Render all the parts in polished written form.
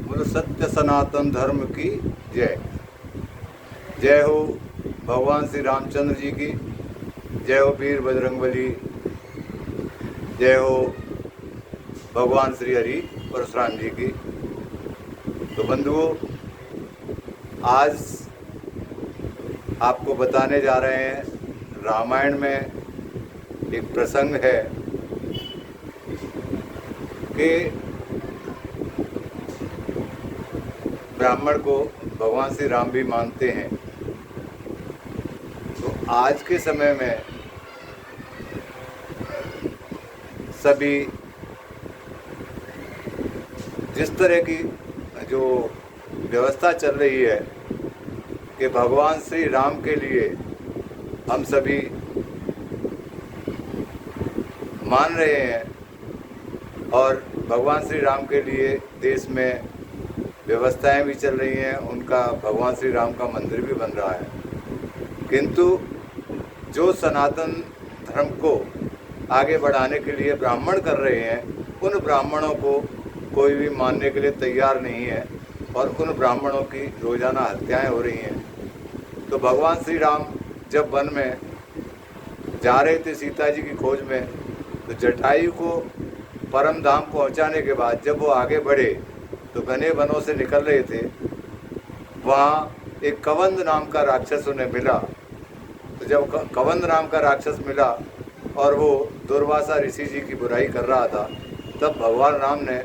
बोलो सत्य सनातन धर्म की जय। जय हो भगवान श्री रामचंद्र जी की, जय हो वीर बजरंगबली, जय हो भगवान श्री हरि परशुराम जी की। तो बंधुओं, आज आपको बताने जा रहे हैं, रामायण में एक प्रसंग है कि ब्राह्मण को भगवान श्री राम भी मानते हैं। तो आज के समय में सभी जिस तरह की जो व्यवस्था चल रही है कि भगवान श्री राम के लिए हम सभी मान रहे हैं और भगवान श्री राम के लिए देश में व्यवस्थाएं भी चल रही हैं, उनका भगवान श्री राम का मंदिर भी बन रहा है। किंतु जो सनातन धर्म को आगे बढ़ाने के लिए ब्राह्मण कर रहे हैं, उन ब्राह्मणों को कोई भी मानने के लिए तैयार नहीं है और उन ब्राह्मणों की रोज़ाना हत्याएं हो रही हैं। तो भगवान श्री राम जब वन में जा रहे थे सीता जी की खोज में, तो जटायु को परम धाम पहुंचाने के बाद जब वो आगे बढ़े तो घने वनों से निकल रहे थे, वहाँ एक कवंद नाम का राक्षस उन्हें मिला। तो जब कवंद नाम का राक्षस मिला और वो दुर्वासा ऋषि जी की बुराई कर रहा था, तब भगवान राम ने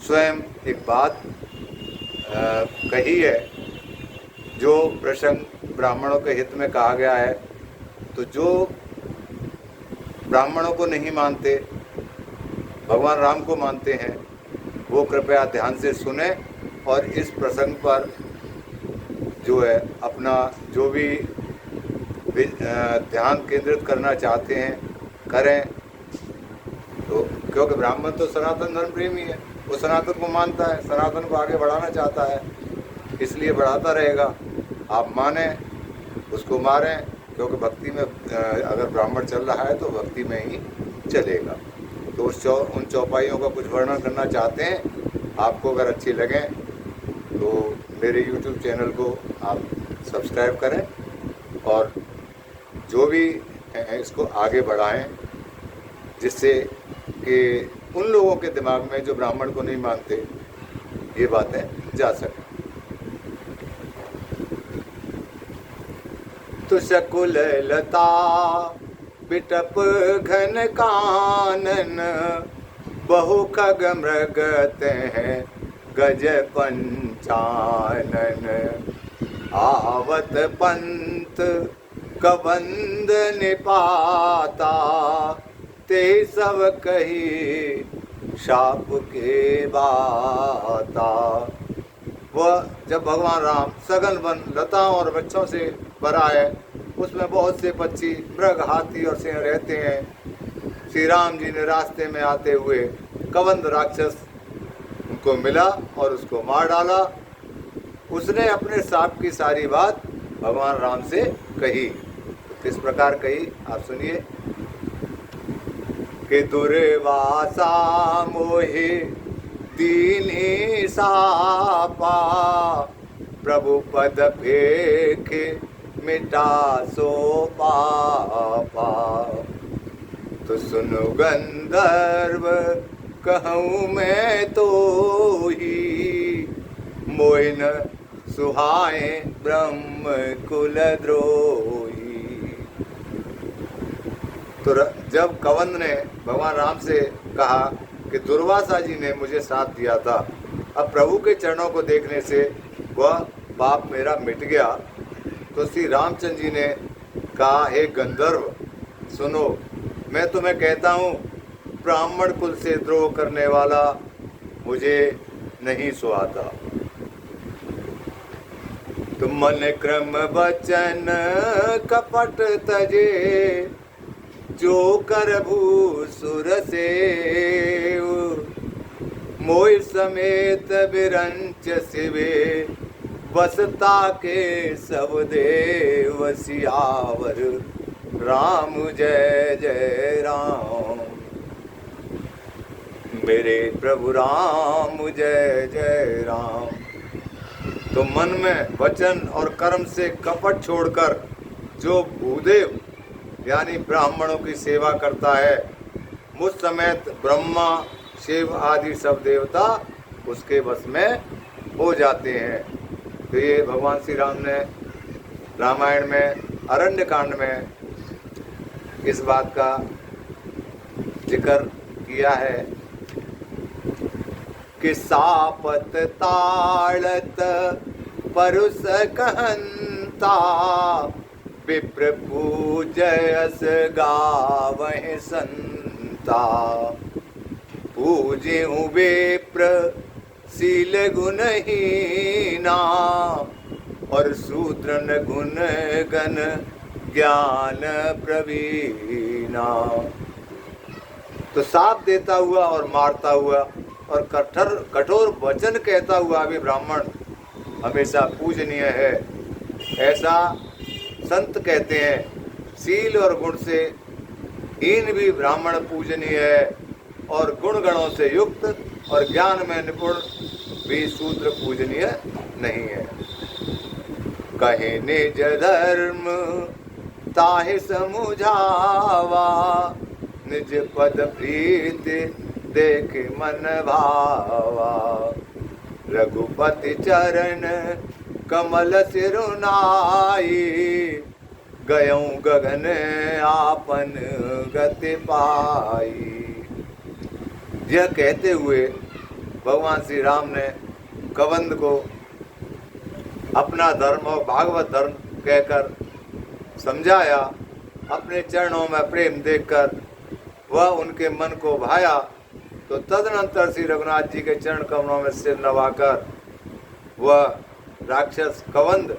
स्वयं एक बात कही है, जो प्रसंग ब्राह्मणों के हित में कहा गया है। तो जो ब्राह्मणों को नहीं मानते, भगवान राम को मानते हैं, वो कृपया ध्यान से सुने और इस प्रसंग पर जो है अपना जो भी ध्यान केंद्रित करना चाहते हैं करें। तो क्योंकि ब्राह्मण तो सनातन धर्म प्रेमी है, वो सनातन को मानता है, सनातन को आगे बढ़ाना चाहता है, इसलिए बढ़ाता रहेगा। आप माने, उसको मारें, क्योंकि भक्ति में अगर ब्राह्मण चल रहा है तो भक्ति में ही चलेगा। तो उन चौपाइयों का कुछ वर्णन करना चाहते हैं। आपको अगर अच्छी लगें तो मेरे YouTube चैनल को आप सब्सक्राइब करें और जो भी है इसको आगे बढ़ाएं, जिससे कि उन लोगों के दिमाग में जो ब्राह्मण को नहीं मानते ये बातें जा सकें। तो शकुल लता बिटप घन कानन, बहु खग मृग हैं गज पंचानन। आवत पंत कबंद निपाता, ते सब कही शाप के बाता। वह जब भगवान राम सघन वन लताओं और वृक्षों से भरा है, उसमें बहुत से पक्षी, मृग, हाथी और सिंह रहते हैं। श्री राम जी ने रास्ते में आते हुए कबंद राक्षस उनको मिला और उसको मार डाला। उसने अपने सांप की सारी बात भगवान राम से कही। तो किस प्रकार कही आप सुनिए कि दुर्वासा मोहि दीनी सापा, प्रभु पद फेखे मिटा सो पापा। तो सुनो गंधर्व कहूँ मैं तो ही, मोहि न सुहाए ब्रह्म कुल द्रोही। तो जब कवंद ने भगवान राम से कहा कि दुर्वासा जी ने मुझे साथ दिया था, अब प्रभु के चरणों को देखने से वह पाप मेरा मिट गया। तो श्री रामचंद्र जी ने कहा, हे गंधर्व सुनो, मैं तुम्हें कहता हूँ, ब्राह्मण कुल से द्रोह करने वाला मुझे नहीं सुहाता। तुम मन क्रम वचन कपट तजे, जो कर भूसुर सेव। मोहि समेत विरंच शिवे, वसता के सब देव। सियावर राम जय जय राम। मेरे प्रभु राम जय जय राम। तो मन में वचन और कर्म से कपट छोड़कर जो भूदेव यानी ब्राह्मणों की सेवा करता है, मुझ समेत ब्रह्मा शिव आदि सब देवता उसके वश में हो जाते हैं। तो ये भगवान श्री राम ने रामायण में अरण्य कांड में इस बात का जिक्र किया है कि सापत ताड़त परुष कहंता, विप्र पूजयस गावहि संता। पूज्यु विप्र शील गुणहीना, और शूद्रन गुण गण ज्ञान प्रवीणा। तो साथ देता हुआ और मारता हुआ और कठोर वचन कहता हुआ भी ब्राह्मण हमेशा पूजनीय है, ऐसा संत कहते हैं। शील और गुण से हीन भी ब्राह्मण पूजनीय है, और गुण गणों से युक्त और ज्ञान में निपुण भी शूद्र पूजनीय नहीं है। कहे निज धर्म ताहि समुझावा, निज पद प्रीत देख मन भावा। रघुपति चरण कमल सिरुनाई, गयों गगन आपन गति पाई। यह कहते हुए भगवान श्री राम ने कबंध को अपना धर्म और भागवत धर्म कहकर समझाया। अपने चरणों में प्रेम देखकर वह उनके मन को भाया। तो तदनंतर श्री रघुनाथ जी के चरण कमलों में सिर नवाकर वह राक्षस कबंध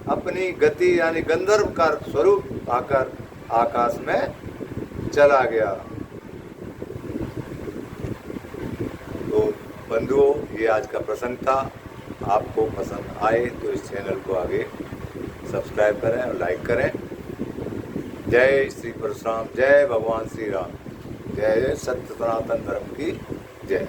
अपनी गति यानी गंधर्व का स्वरूप पाकर आकाश में चला गया। तो बंधुओं, ये आज का प्रसंग था। आपको पसंद आए तो इस चैनल को आगे सब्सक्राइब करें और लाइक करें। जय श्री परशुराम, जय भगवान श्री राम, जय सत्य सनातन धर्म की जय।